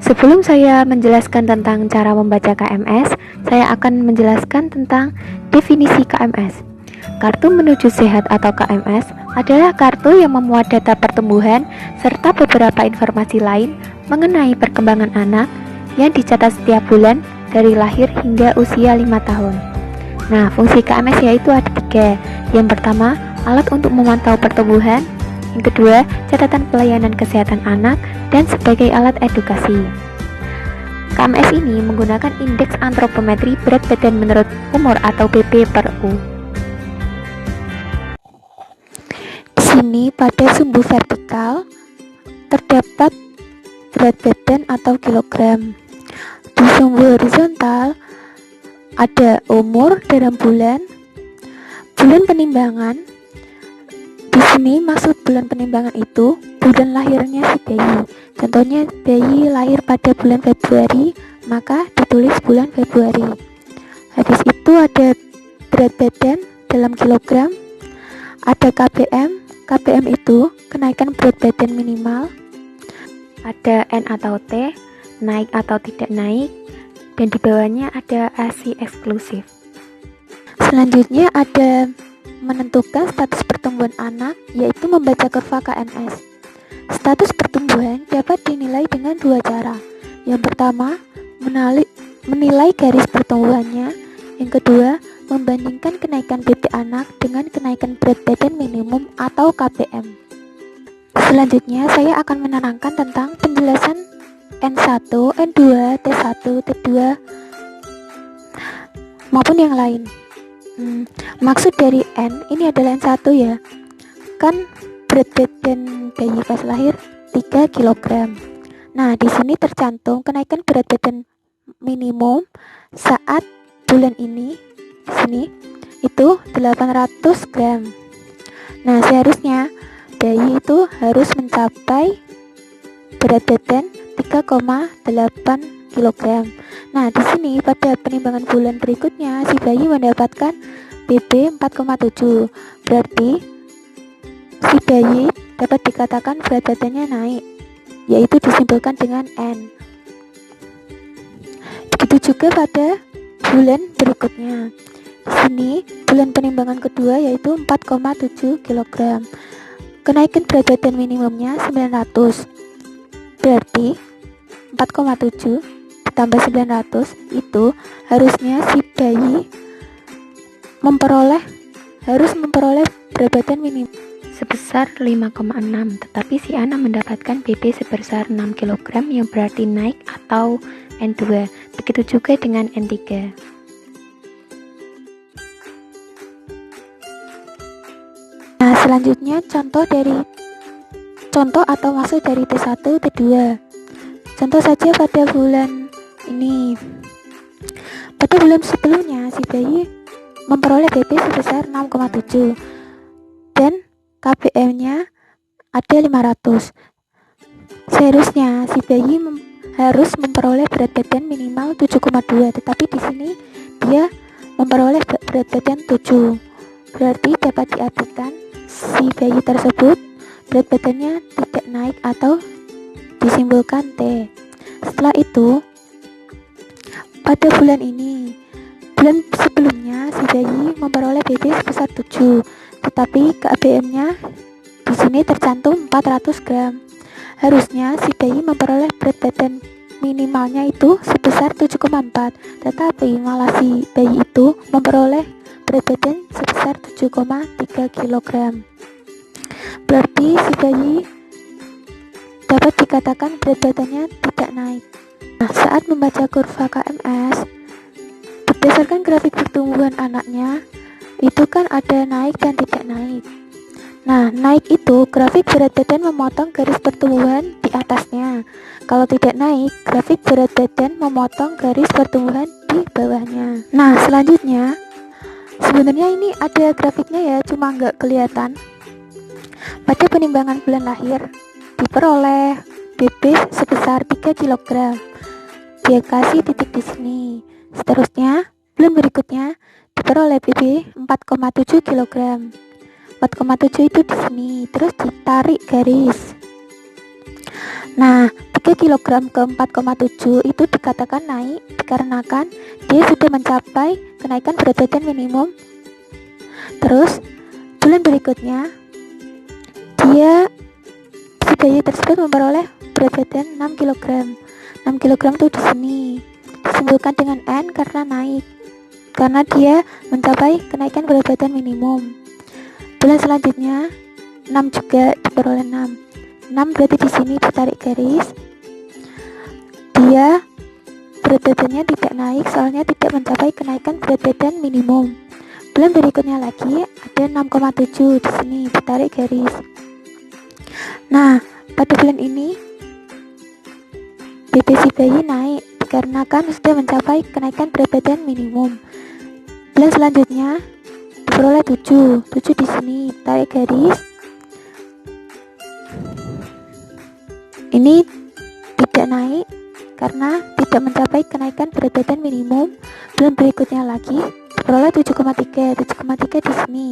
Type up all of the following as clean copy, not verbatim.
Sebelum saya menjelaskan tentang cara membaca KMS, saya akan menjelaskan tentang definisi KMS. Kartu Menuju Sehat atau KMS adalah kartu yang memuat data pertumbuhan serta beberapa informasi lain mengenai perkembangan anak yang dicatat setiap bulan dari lahir hingga usia 5 tahun. Nah, fungsi KMS yaitu ada 3. Yang pertama, alat untuk memantau pertumbuhan. Yang kedua, catatan pelayanan kesehatan anak dan sebagai alat edukasi. KMS ini menggunakan indeks antropometri berat badan menurut umur atau BB per U. Di sini pada sumbu vertikal terdapat berat badan atau kilogram. Di sumbu horizontal ada umur dalam bulan penimbangan. Di sini maksud bulan penimbangan itu bulan lahirnya si bayi. Contohnya bayi lahir pada bulan Februari, maka ditulis bulan Februari. Habis itu ada berat badan dalam kilogram, ada KBM. KBM itu kenaikan berat badan minimal. Ada N atau T, naik atau tidak naik, dan di bawahnya ada ASI eksklusif. Selanjutnya ada menentukan status pertumbuhan anak, yaitu membaca kurva KMS. Status pertumbuhan dapat dinilai dengan 2 cara. Yang pertama, menilai garis pertumbuhannya. Yang kedua, membandingkan kenaikan BB anak dengan kenaikan berat badan minimum atau KBM. Selanjutnya, saya akan menerangkan tentang penjelasan N1, N2, T1, T2, maupun yang lain. Maksud dari N ini adalah N1 ya. Kan berat badan bayi pas lahir 3 kg. Nah, di sini tercantum kenaikan berat badan minimum saat bulan ini di sini itu 800 gram. Nah, seharusnya bayi itu harus mencapai berat badan 3,8 kg. Nah, di sini pada penimbangan bulan berikutnya si bayi mendapatkan BB 4,7. Berarti si bayi dapat dikatakan berat badannya naik, yaitu disimpulkan dengan N. Begitu juga pada bulan berikutnya. Di sini bulan penimbangan kedua yaitu 4,7 kg. Kenaikan berat badan minimumnya 900. Berarti 4,7 ditambah 900 itu harusnya si bayi harus memperoleh berat badan minimum sebesar 5,6, tetapi si anak mendapatkan BB sebesar 6 kg yang berarti naik atau N2. Begitu juga dengan N3. Nah, selanjutnya contoh atau maksud dari T1, T2. Contoh saja pada bulan ini. Pada bulan sebelumnya si bayi memperoleh BB sebesar 6,7 dan KBM-nya ada 500. Seharusnya si bayi harus memperoleh berat badan minimal 7,2, tetapi di sini dia memperoleh berat badan 7. Berarti dapat diartikan si bayi tersebut berat badannya tidak naik atau disimpulkan T. Setelah itu, pada bulan bulan sebelumnya si bayi memperoleh BB sebesar 7, tetapi KBM-nya di sini tercantum 400 gram. Harusnya si bayi memperoleh berat badan minimalnya itu sebesar 7,4, tetapi malah si bayi itu memperoleh berat badan sebesar 7,3 kg. Berarti si bayi dapat dikatakan berat badannya tidak naik. Nah, saat membaca kurva KMS, berdasarkan grafik pertumbuhan anaknya, itu kan ada naik dan tidak naik. Nah, naik itu grafik berat badan memotong garis pertumbuhan di atasnya. Kalau tidak naik, grafik berat badan memotong garis pertumbuhan di bawahnya. Nah, selanjutnya, sebenarnya ini ada grafiknya ya, cuma nggak kelihatan. Pada penimbangan bulan lahir, diperoleh BB sebesar 3 kg. Dia kasih titik di sini. Seterusnya, bulan berikutnya diperoleh BB 4,7 kg. 4,7 itu di sini, terus ditarik garis. Nah, 3 kg ke 4,7 itu dikatakan naik dikarenakan dia sudah mencapai kenaikan berat badan minimum. Terus bulan berikutnya si bayi tersebut memperoleh berat badan 6 kg. 6 kg itu di sini disimbolkan dengan N karena dia mencapai kenaikan berat badan minimum. Bulan selanjutnya 6 juga diperoleh 6 berarti di sini ditarik garis. Dia berat badannya tidak naik soalnya tidak mencapai kenaikan berat badan minimum. Bulan berikutnya lagi ada 6,7 di sini ditarik garis. Nah, pada bulan ini BB si bayi naik dikarenakan sudah mencapai kenaikan berat badan minimum. Bulan selanjutnya diperoleh 7 di sini tarik garis. Ini tidak naik karena tidak mencapai kenaikan berat badan minimum. Bulan berikutnya lagi diperoleh 7,3 di sini.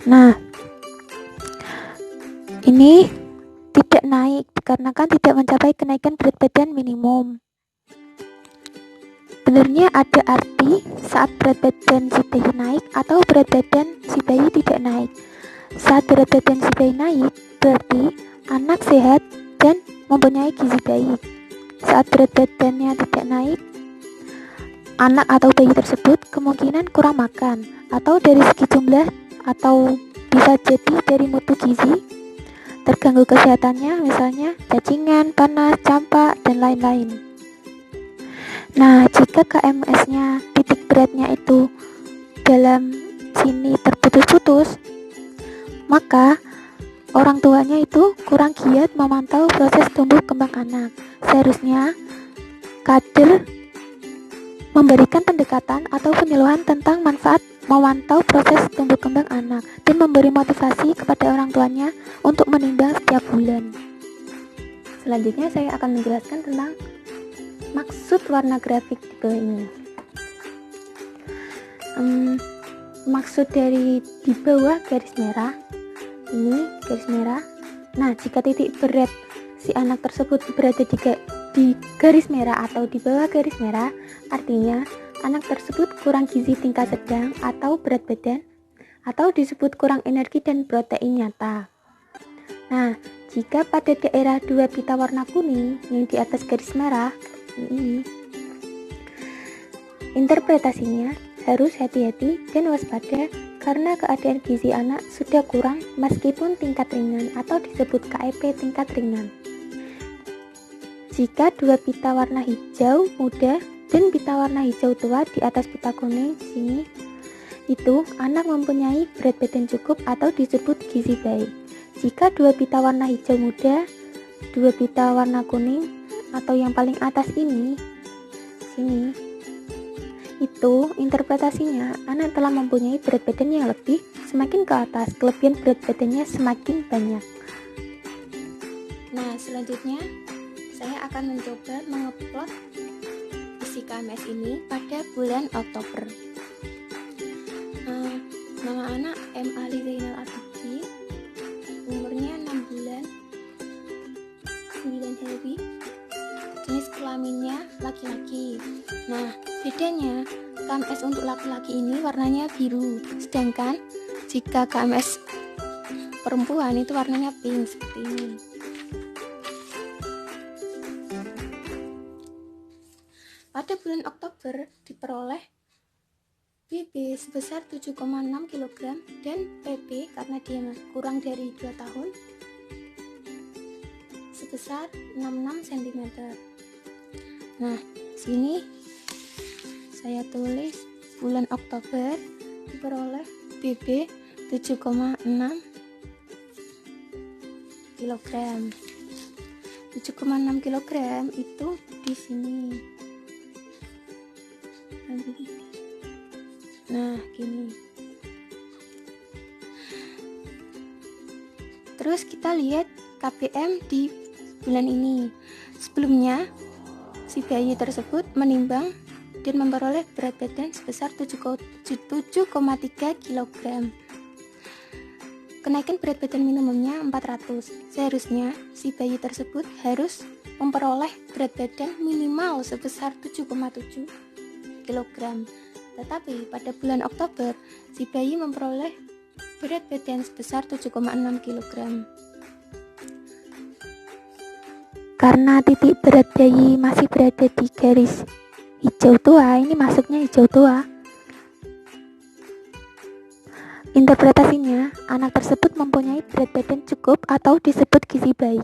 Nah, ini tidak naik dikarenakan tidak mencapai kenaikan berat badan minimum. Sebenarnya ada arti saat berat badan si bayi naik atau berat badan si bayi tidak naik. Saat berat badan si bayi naik berarti anak sehat dan mempunyai gizi baik. Saat berat badannya tidak naik, anak atau bayi tersebut kemungkinan kurang makan atau dari segi jumlah atau bisa jadi dari mutu gizi, terganggu kesehatannya misalnya cacingan, panas, campak, dan lain-lain. Nah, jika KMS-nya titik beratnya itu dalam sini terputus-putus, maka orang tuanya itu kurang giat memantau proses tumbuh kembang anak. Seharusnya kader memberikan pendekatan atau penyuluhan tentang manfaat memantau proses tumbuh kembang anak dan memberi motivasi kepada orang tuanya untuk menimbang setiap bulan. Selanjutnya saya akan menjelaskan tentang maksud warna grafik di bawah ini. Maksud dari di bawah garis merah ini garis merah. Nah, jika titik berat si anak tersebut berada di garis merah atau di bawah garis merah, artinya anak tersebut kurang gizi tingkat sedang atau berat badan, atau disebut kurang energi dan protein nyata. Nah, jika pada daerah 2 pita warna kuning yang di atas garis merah ini, interpretasinya harus hati-hati dan waspada karena keadaan gizi anak sudah kurang meskipun tingkat ringan atau disebut KEP tingkat ringan. Jika 2 pita warna hijau muda dan pita warna hijau tua di atas pita kuning di sini, itu anak mempunyai berat badan cukup atau disebut gizi baik. Jika 2 pita warna hijau muda, 2 pita warna kuning atau yang paling atas ini, sini, itu interpretasinya anak telah mempunyai berat badan yang lebih. Semakin ke atas, kelebihan berat badannya semakin banyak. Nah, selanjutnya saya akan mencoba mengupload isi KMS ini pada bulan Oktober. Nama anak M. Ali Zainal Abidin, umurnya 6 bulan 9 hari, jenis kelaminnya laki-laki. Nah, bedanya KMS untuk laki-laki ini warnanya biru, sedangkan jika KMS perempuan itu warnanya pink seperti ini. Pada bulan Oktober diperoleh BB sebesar 7,6 kg dan PP karena dia kurang dari 2 tahun sebesar 66 cm. Nah, sini saya tulis bulan Oktober diperoleh BB 7,6 kg. 7,6 kg itu di sini. Nah, gini. Terus kita lihat KPM di bulan ini. Sebelumnya, si bayi tersebut menimbang dan memperoleh berat badan sebesar 7,3 kg. Kenaikan berat badan minimumnya 400. Seharusnya si bayi tersebut harus memperoleh berat badan minimal sebesar 7,7 kg. Tetapi pada bulan Oktober, si bayi memperoleh berat badan sebesar 7,6 kg. Karena titik berat bayi masih berada di garis hijau tua, ini masuknya hijau tua. Interpretasinya, anak tersebut mempunyai berat badan cukup atau disebut gizi baik.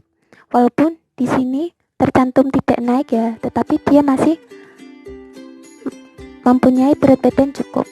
Walaupun di sini tercantum tidak naik ya, tetapi dia masih mempunyai berat badan cukup.